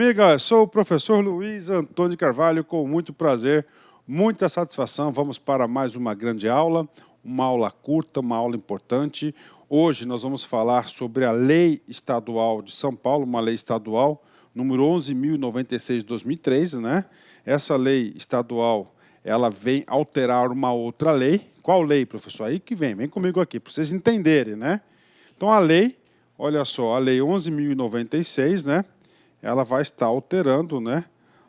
amiga, sou o professor Luiz Antônio Carvalho, com muito prazer, muita satisfação. Vamos para mais uma grande aula, uma aula curta, uma aula importante. Hoje nós vamos falar sobre a Lei Estadual de São Paulo, uma lei estadual, número 11.096 de 2003, né? Essa lei estadual, ela vem alterar uma outra lei. Qual lei, professor? Aí que vem comigo aqui, para vocês entenderem, né? Então a lei, olha só, a lei 11.096, né? Ela vai estar alterando, né,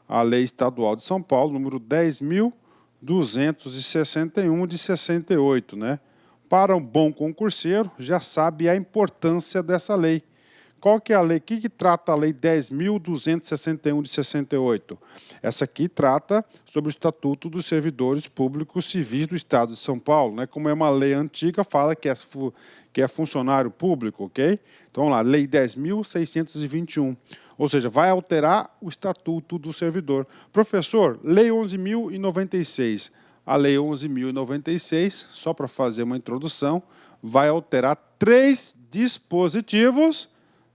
a Lei Estadual de São Paulo, número 10.261 de 68, né? Para um bom concurseiro, já sabe a importância dessa lei. Qual que é a lei? O que trata a Lei 10.261 de 68? Essa aqui trata sobre o Estatuto dos Servidores Públicos Civis do Estado de São Paulo, né? Como é uma lei antiga, fala que é funcionário público, ok? Então, vamos lá, Lei 10.621. Ou seja, vai alterar o Estatuto do Servidor. Professor, Lei 11.096. A Lei 11.096, só para fazer uma introdução, vai alterar 3 dispositivos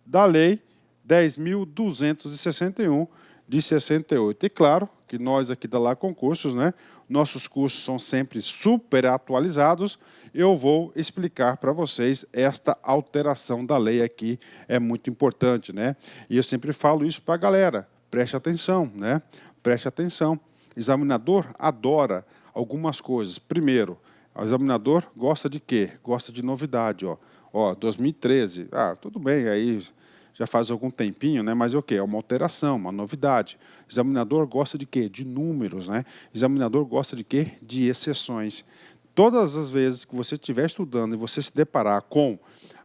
da Lei 10.261 de 68. E claro que nós aqui da Lá Concursos, né, nossos cursos são sempre super atualizados. Eu vou explicar para vocês esta alteração da lei aqui, é muito importante, né? E eu sempre falo isso para a galera, preste atenção, né? Preste atenção. Examinador adora algumas coisas. Primeiro, o examinador gosta de quê? Gosta de novidade, ó. Ó, 2013, tudo bem, aí já faz algum tempinho, né? Mas é o quê? É uma alteração, uma novidade. O examinador gosta de quê? De números, né? O examinador gosta de quê? De exceções. Todas as vezes que você estiver estudando e você se deparar com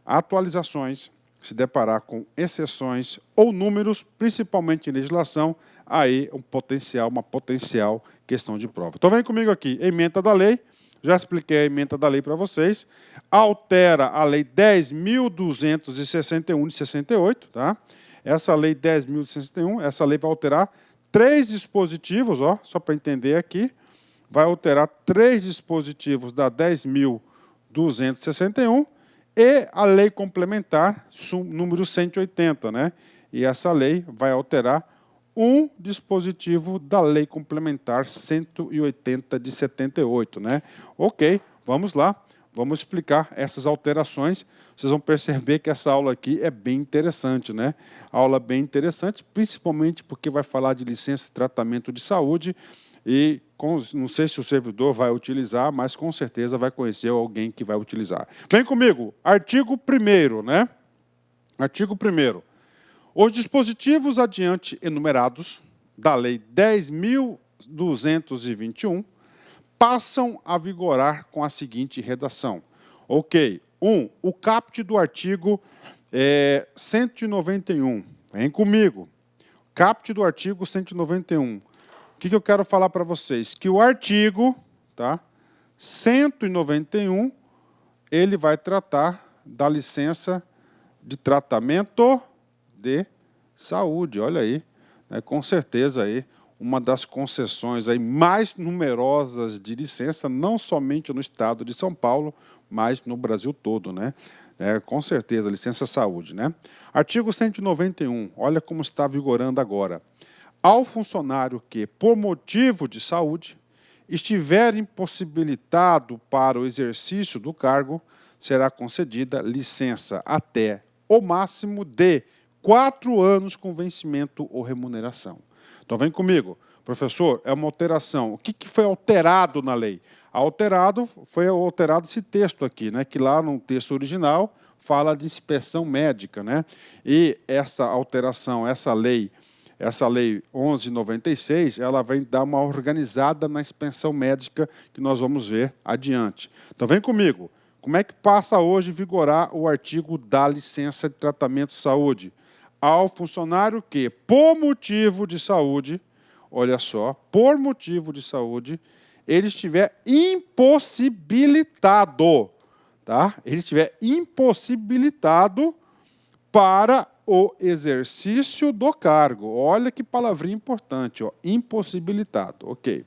atualizações, se deparar com exceções ou números, principalmente em legislação, aí uma potencial questão de prova. Então vem comigo aqui, ementa da lei. Já expliquei a ementa da lei para vocês. Altera a Lei 10.261 de 68, tá? Essa Lei 10.261, essa lei vai alterar 3 dispositivos, ó, só para entender aqui. Vai alterar 3 dispositivos da 10.261 e a lei complementar número 180, né? E essa lei vai alterar um dispositivo da lei complementar 180 de 78, né? Ok, vamos lá, vamos explicar essas alterações. Vocês vão perceber que essa aula aqui é bem interessante, né? Aula bem interessante, principalmente porque vai falar de licença e tratamento de saúde e não sei se o servidor vai utilizar, mas com certeza vai conhecer alguém que vai utilizar. Vem comigo, artigo 1º, né? Artigo 1º. Os dispositivos adiante enumerados da Lei 10.221 passam a vigorar com a seguinte redação. Ok. 1. O caput do artigo 191. Vem comigo. Caput do artigo 191. O que eu quero falar para vocês? Que o artigo, tá, 191, ele vai tratar da licença de tratamento de saúde, olha aí, né, com certeza aí uma das concessões aí mais numerosas de licença, não somente no estado de São Paulo, mas no Brasil todo, né? Com certeza, licença saúde, né? Artigo 191, olha como está vigorando agora. Ao funcionário que, por motivo de saúde, estiver impossibilitado para o exercício do cargo, será concedida licença até o máximo de 4 anos com vencimento ou remuneração. Então, vem comigo. Professor, é uma alteração. O que foi alterado na lei? Foi alterado esse texto aqui, né? Que lá no texto original fala de inspeção médica, né? E essa alteração, essa lei 11.096, ela vem dar uma organizada na inspeção médica que nós vamos ver adiante. Então, vem comigo. Como é que passa hoje a vigorar o artigo da licença de tratamento de saúde? Ao funcionário que, por motivo de saúde, olha só, por motivo de saúde, ele estiver impossibilitado, tá? Ele estiver impossibilitado para o exercício do cargo. Olha que palavrinha importante, ó, impossibilitado, ok.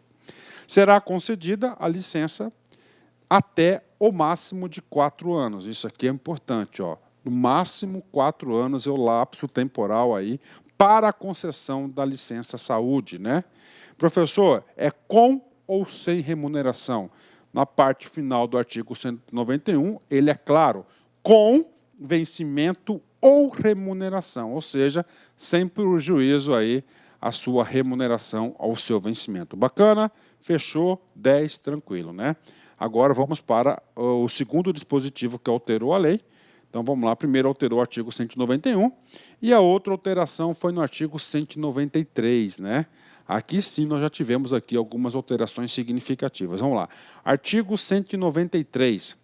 Será concedida a licença até o máximo de 4 anos. Isso aqui é importante, ó. No máximo 4 anos é o lapso temporal aí para a concessão da licença saúde, né? Professor, é com ou sem remuneração? Na parte final do artigo 191, ele é claro, com vencimento ou remuneração, ou seja, sem prejuízo aí a sua remuneração ao seu vencimento. Bacana? Fechou? 10, tranquilo, né? Agora vamos para o segundo dispositivo que alterou a lei. Então vamos lá, primeiro alterou o artigo 191 e a outra alteração foi no artigo 193, né? Aqui sim nós já tivemos aqui algumas alterações significativas. Vamos lá. Artigo 193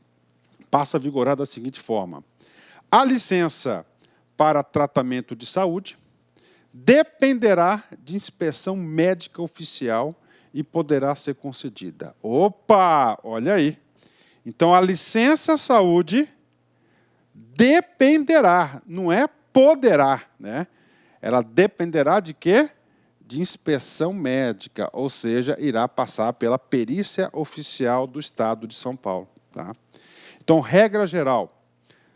passa a vigorar da seguinte forma: a licença para tratamento de saúde dependerá de inspeção médica oficial e poderá ser concedida. Opa, olha aí. Então a licença saúde dependerá, não é poderá, né? Ela dependerá de quê? De inspeção médica, ou seja, irá passar pela perícia oficial do Estado de São Paulo. Tá? Então, regra geral,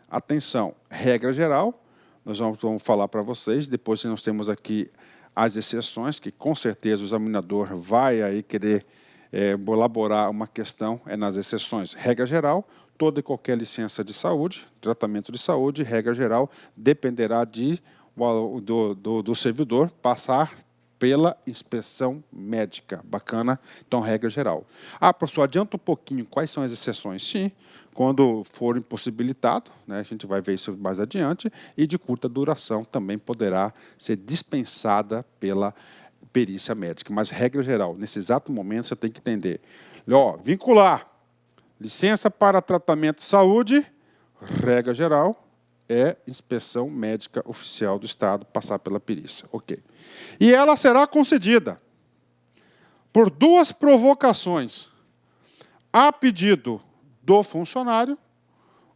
atenção, regra geral, nós vamos falar para vocês, depois nós temos aqui as exceções, que com certeza o examinador vai aí querer elaborar uma questão, nas exceções. Regra geral, toda e qualquer licença de saúde, tratamento de saúde, regra geral, dependerá do servidor passar pela inspeção médica. Bacana? Então, regra geral. Ah, professor, adianta um pouquinho quais são as exceções? Sim, quando for impossibilitado, né, a gente vai ver isso mais adiante, e de curta duração também poderá ser dispensada pela perícia médica. Mas, regra geral, nesse exato momento você tem que entender. Ó, vincular, licença para tratamento de saúde, regra geral, é inspeção médica oficial do Estado, passar pela perícia. Ok. E ela será concedida por 2 provocações, a pedido do funcionário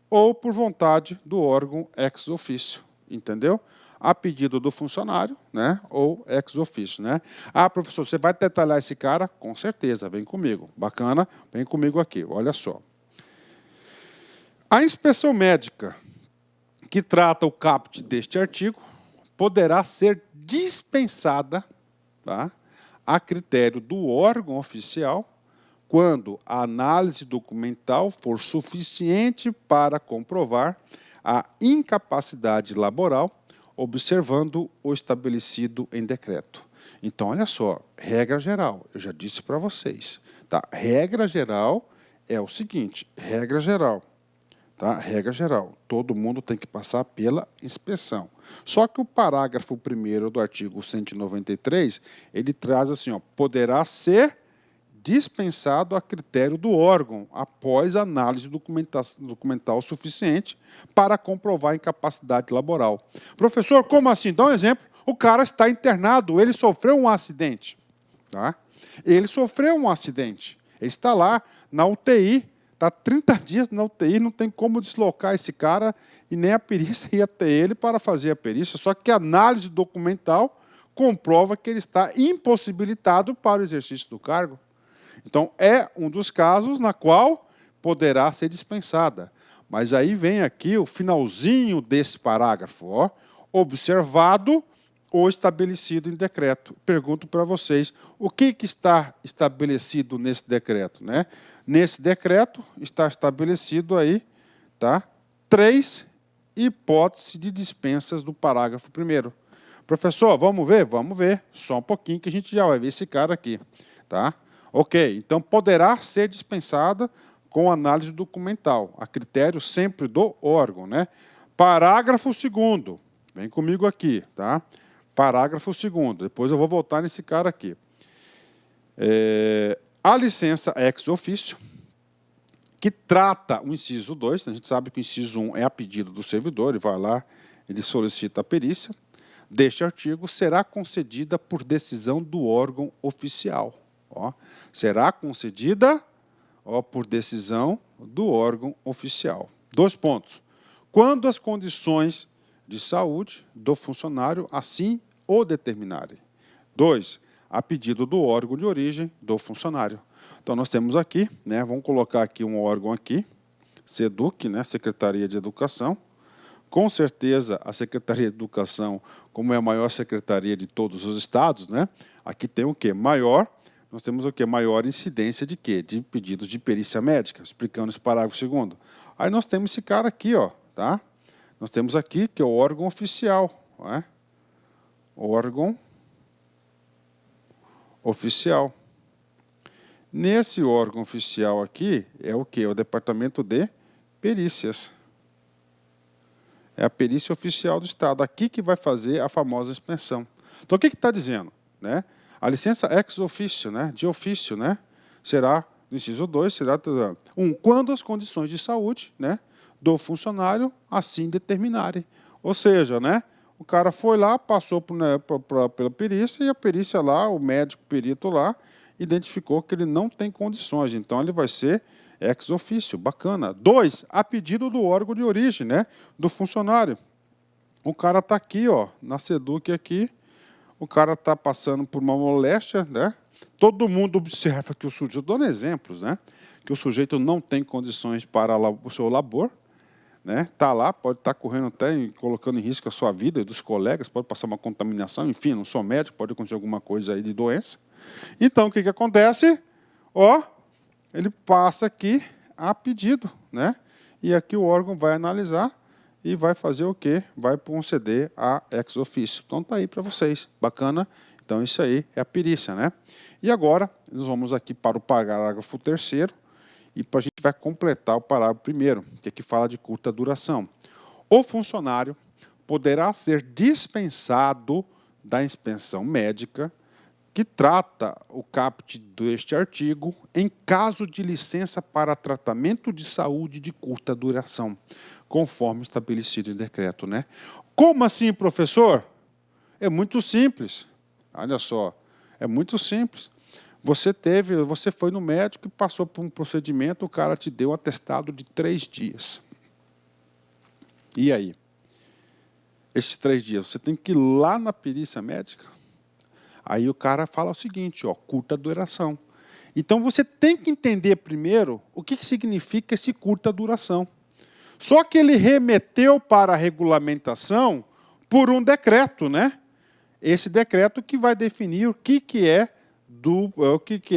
ou por vontade do órgão ex officio. Entendeu? A pedido do funcionário, né, ou ex officio, né? Ah, professor, você vai detalhar esse cara? Com certeza, vem comigo. Bacana? Vem comigo aqui, olha só. A inspeção médica que trata o caput deste artigo poderá ser dispensada, tá, a critério do órgão oficial quando a análise documental for suficiente para comprovar a incapacidade laboral, observando o estabelecido em decreto. Então, olha só, regra geral, eu já disse para vocês, tá? Regra geral é o seguinte, regra geral, tá? Regra geral, todo mundo tem que passar pela inspeção. Só que o parágrafo 1º do artigo 193, ele traz assim, ó, poderá ser dispensado a critério do órgão, após análise documental suficiente para comprovar a incapacidade laboral. Professor, como assim? Dá um exemplo. O cara está internado, ele sofreu um acidente. Tá? Ele sofreu um acidente. Ele está lá na UTI, está 30 dias na UTI, não tem como deslocar esse cara e nem a perícia ia até ele para fazer a perícia, só que a análise documental comprova que ele está impossibilitado para o exercício do cargo. Então, é um dos casos na qual poderá ser dispensada. Mas aí vem aqui o finalzinho desse parágrafo, ó, observado ou estabelecido em decreto. Pergunto para vocês, o que está estabelecido nesse decreto, né? Nesse decreto está estabelecido aí, tá, 3 hipóteses de dispensas do parágrafo 1º. Professor, vamos ver? Vamos ver. Só um pouquinho que a gente já vai ver esse cara aqui, tá? Ok, então poderá ser dispensada com análise documental, a critério sempre do órgão, né? Parágrafo 2º, vem comigo aqui, tá? Parágrafo 2º, depois eu vou voltar nesse cara aqui. A licença ex officio, que trata o inciso 2, a gente sabe que o inciso 1 é a pedido do servidor, ele vai lá, ele solicita a perícia, deste artigo será concedida por decisão do órgão oficial. Ó, será concedida, ó, por decisão do órgão oficial. 2 pontos. Quando as condições de saúde do funcionário assim o determinarem. 2. A pedido do órgão de origem do funcionário. Então, nós temos aqui, né, vamos colocar aqui um órgão aqui, SEDUC, né, Secretaria de Educação, com certeza, a Secretaria de Educação, como é a maior secretaria de todos os estados, né? Aqui tem o quê? Nós temos o quê? Maior incidência de quê? De pedidos de perícia médica, explicando esse parágrafo segundo. Aí nós temos esse cara aqui, ó, tá? Nós temos aqui que é o órgão oficial, não é? Órgão oficial. Nesse órgão oficial aqui é o quê? É o Departamento de Perícias. É a perícia oficial do Estado. Aqui que vai fazer a famosa expensão. Então, o que está dizendo? Né? A licença ex officio, né? De ofício, né? Será, no inciso 2, será quando as condições de saúde, né, do funcionário assim determinarem. Ou seja, né, o cara foi lá, passou pela perícia, e a perícia lá, o médico perito lá, identificou que ele não tem condições. Então, ele vai ser ex officio, bacana. 2, a pedido do órgão de origem, né, do funcionário. O cara está aqui, ó, na SEDUC aqui, o cara está passando por uma moléstia, né? Todo mundo observa que o sujeito, dando exemplos, né, que o sujeito não tem condições para o seu labor, né? Está lá, pode estar correndo até e colocando em risco a sua vida e dos colegas, pode passar uma contaminação, enfim, não sou médico, pode acontecer alguma coisa aí de doença. Então, o que acontece? Ó, ele passa aqui a pedido, né? E aqui o órgão vai analisar e vai fazer o quê? Vai conceder a ex officio. Então, está aí para vocês. Bacana? Então, isso aí é a perícia, né? E agora, nós vamos aqui para o parágrafo 3º, e a gente vai completar o parágrafo 1º, que aqui fala de curta duração. O funcionário poderá ser dispensado da inspeção médica que trata o caput deste artigo em caso de licença para tratamento de saúde de curta duração, conforme estabelecido em decreto, né? Como assim, professor? É muito simples. Olha só, é muito simples. Você foi no médico e passou por um procedimento, o cara te deu um atestado de 3 dias. E aí? Esses 3 dias, você tem que ir lá na perícia médica? Aí o cara fala o seguinte, ó, curta duração. Então, você tem que entender primeiro o que significa esse curta duração. Só que ele remeteu para a regulamentação por um decreto, né? Esse decreto que vai definir o que é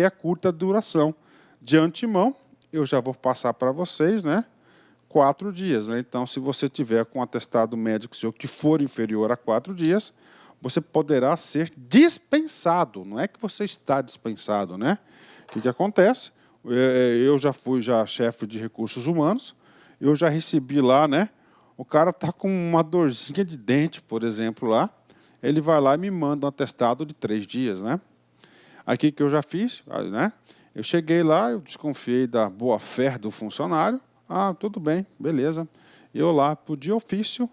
curta duração. De antemão, eu já vou passar para vocês, né? 4 dias. Né? Então, se você tiver com atestado médico seu que for inferior a 4 dias, você poderá ser dispensado. Não é que você está dispensado, né? O que acontece? Eu já fui chefe de recursos humanos, eu já recebi lá, né? O cara está com uma dorzinha de dente, por exemplo, lá, ele vai lá e me manda um atestado de 3 dias, né? Aqui que eu já fiz, né? Eu cheguei lá, eu desconfiei da boa-fé do funcionário. Ah, tudo bem, beleza. Eu lá, de ofício,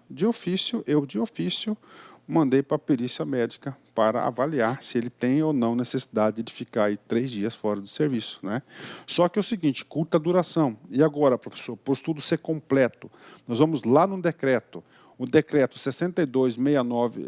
mandei para a perícia médica para avaliar se ele tem ou não necessidade de ficar aí 3 dias fora do serviço, né? Só que é o seguinte, curta duração. E agora, professor, por tudo ser completo, nós vamos lá no decreto, o decreto 969,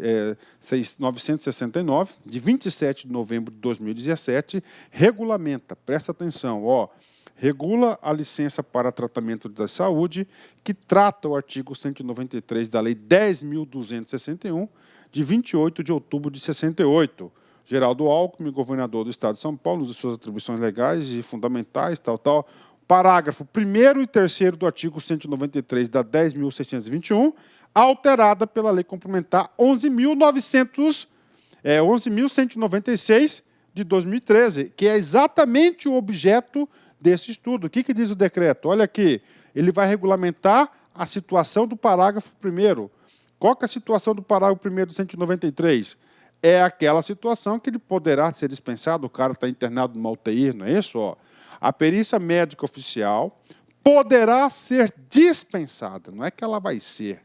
de 27 de novembro de 2017, regulamenta, presta atenção, ó, regula a licença para tratamento da saúde, que trata o artigo 193 da Lei 10.261, de 28 de outubro de 68. Geraldo Alckmin, governador do Estado de São Paulo, de suas atribuições legais e fundamentais, tal. Parágrafo 1º e 3º do artigo 193 da 10.621, alterada pela Lei Complementar 11.196 de 2013, que é exatamente o objeto desse estudo. O que diz o decreto? Olha aqui, ele vai regulamentar a situação do parágrafo 1º. Qual que é a situação do parágrafo 1º do 193? É aquela situação que ele poderá ser dispensado, o cara está internado numa UTI, não é isso? Ó, a perícia médica oficial poderá ser dispensada, não é que ela vai ser,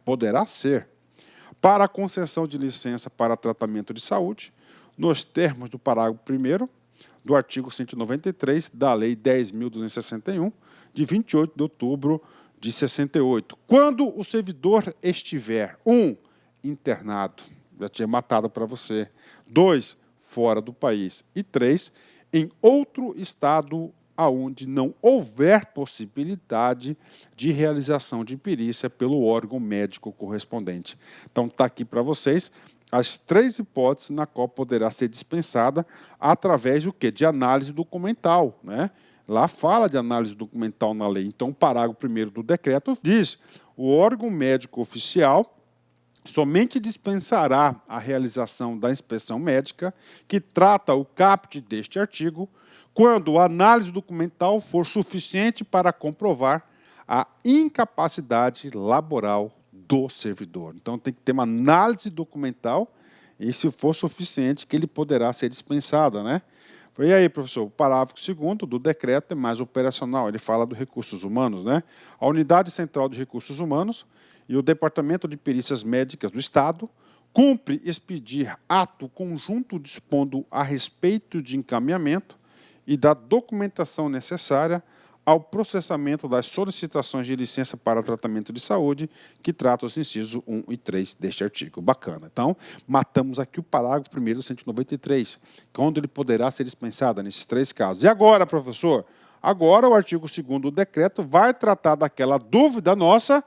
poderá ser, para a concessão de licença para tratamento de saúde, nos termos do parágrafo 1º do artigo 193 da Lei 10.261, de 28 de outubro de 68. Quando o servidor estiver, 1, internado, já tinha matado para você, 2, fora do país, e 3, em outro estado aonde não houver possibilidade de realização de perícia pelo órgão médico correspondente. Então, está aqui para vocês as 3 hipóteses na qual poderá ser dispensada através do quê? De análise documental, né? Lá fala de análise documental na lei. Então, o parágrafo 1º do decreto diz: o órgão médico oficial somente dispensará a realização da inspeção médica que trata o caput deste artigo quando a análise documental for suficiente para comprovar a incapacidade laboral do servidor. Então, tem que ter uma análise documental e, se for suficiente, que ele poderá ser dispensado, né? E aí, professor, o parágrafo 2º do decreto é mais operacional, ele fala dos recursos humanos, né? A Unidade Central de Recursos Humanos e o Departamento de Perícias Médicas do Estado cumpre expedir ato conjunto dispondo a respeito de encaminhamento e da documentação necessária ao processamento das solicitações de licença para tratamento de saúde, que trata os incisos 1 e 3 deste artigo. Bacana. Então, matamos aqui o parágrafo 1º do 193, onde ele poderá ser dispensado nesses 3 casos. E agora, professor? Agora, o artigo 2º do decreto vai tratar daquela dúvida nossa,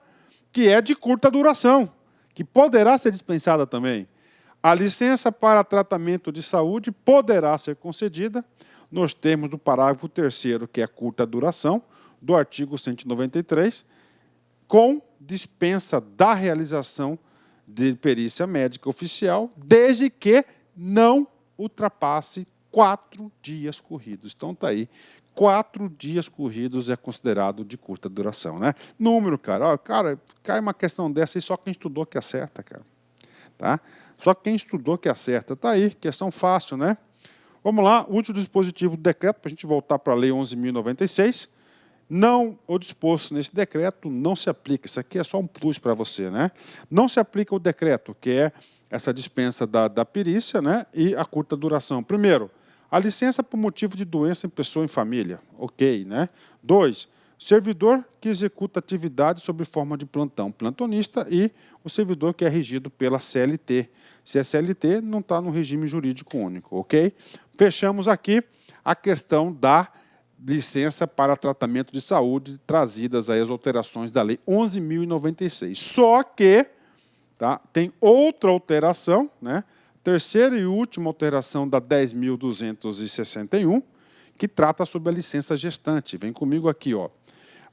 que é de curta duração, que poderá ser dispensada também. A licença para tratamento de saúde poderá ser concedida nos termos do parágrafo 3º, que é curta duração, do artigo 193, com dispensa da realização de perícia médica oficial, desde que não ultrapasse 4 dias corridos. Então, está aí. 4 dias corridos é considerado de curta duração, né? Número, cara. Ó, cara, cai uma questão dessa e só quem estudou que acerta, cara. Tá? Só quem estudou que acerta. Está aí, questão fácil, né? Vamos lá, último dispositivo do decreto, para a gente voltar para a Lei 11.096. Não, o disposto nesse decreto não se aplica. Isso aqui é só um plus para você, né? Não se aplica o decreto, que é essa dispensa da perícia, né? E a curta duração. Primeiro, a licença por motivo de doença em pessoa e família. Ok, né? 2, servidor que executa atividade sob forma de plantão, plantonista, e o servidor que é regido pela CLT. Se é CLT, não está no regime jurídico único, ok? Fechamos aqui a questão da licença para tratamento de saúde, trazidas aí as alterações da Lei 11.096. Só que, tá, tem outra alteração, né? Terceira e última alteração da 10.261, que trata sobre a licença gestante. Vem comigo aqui, ó.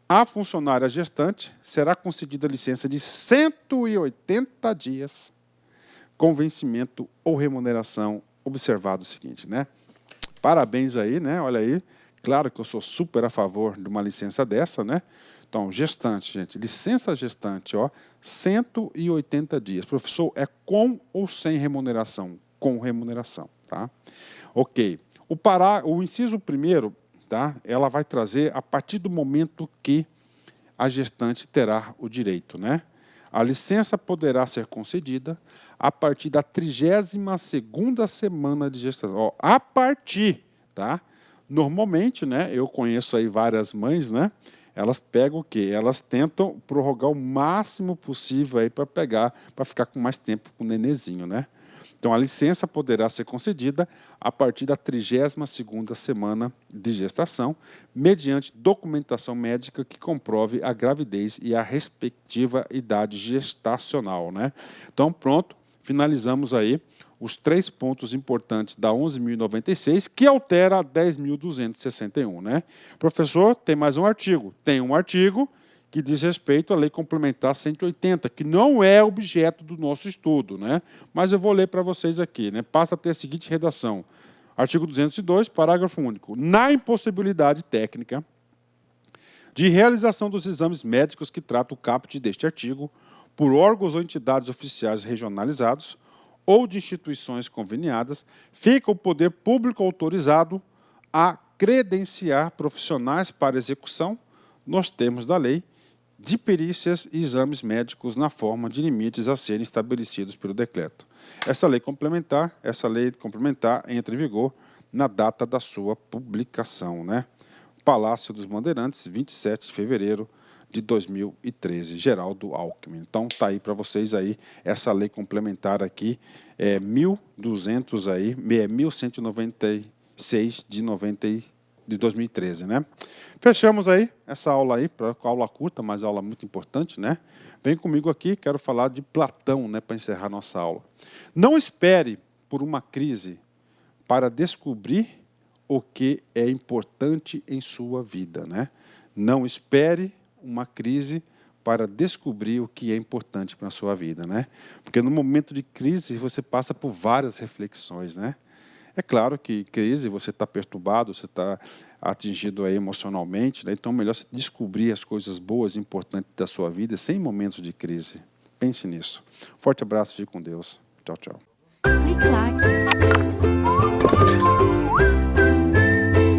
A funcionária gestante será concedida licença de 180 dias com vencimento ou remuneração, observado o seguinte, né? Parabéns aí, né? Olha aí. Claro que eu sou super a favor de uma licença dessa, né? Então, gestante, gente, licença gestante, ó, 180 dias. Professor, é com ou sem remuneração? Com remuneração, tá? Ok. O inciso 1º, tá? Ela vai trazer a partir do momento que a gestante terá o direito, né? A licença poderá ser concedida a partir da 32ª semana de gestação. Ó, a partir, tá? Normalmente, né, eu conheço aí várias mães, né? Elas pegam o quê? Elas tentam prorrogar o máximo possível aí para ficar com mais tempo com o nenenzinho, né? Então, a licença poderá ser concedida a partir da 32ª semana de gestação, mediante documentação médica que comprove a gravidez e a respectiva idade gestacional, né? Então, pronto, finalizamos aí os 3 pontos importantes da 11.096, que altera a 10.261, né? Professor, tem mais um artigo. Tem um artigo que diz respeito à Lei Complementar 180, que não é objeto do nosso estudo, né? Mas eu vou ler para vocês aqui, né? Passa a ter a seguinte redação. Artigo 202, parágrafo único. Na impossibilidade técnica de realização dos exames médicos que trata o caput deste artigo, por órgãos ou entidades oficiais regionalizados ou de instituições conveniadas, fica o poder público autorizado a credenciar profissionais para execução, nos termos da lei, de perícias e exames médicos na forma de limites a serem estabelecidos pelo decreto. Essa lei complementar entra em vigor na data da sua publicação, né? Palácio dos Bandeirantes, 27 de fevereiro de 2013, Geraldo Alckmin. Então, está aí para vocês aí, essa lei complementar aqui, 1.200 aí, 1.196 de 94. de 2013, né? Fechamos aí essa aula aí, aula curta, mas aula muito importante, né? Vem comigo aqui, quero falar de Platão, né, para encerrar nossa aula. Não espere por uma crise para descobrir o que é importante em sua vida, né? Não espere uma crise para descobrir o que é importante para a sua vida, né? Porque no momento de crise você passa por várias reflexões, né? É claro que crise, você está perturbado, você está atingido aí emocionalmente, né? Então é melhor você descobrir as coisas boas e importantes da sua vida sem momentos de crise. Pense nisso. Forte abraço, fique com Deus. Tchau, tchau. Clique like.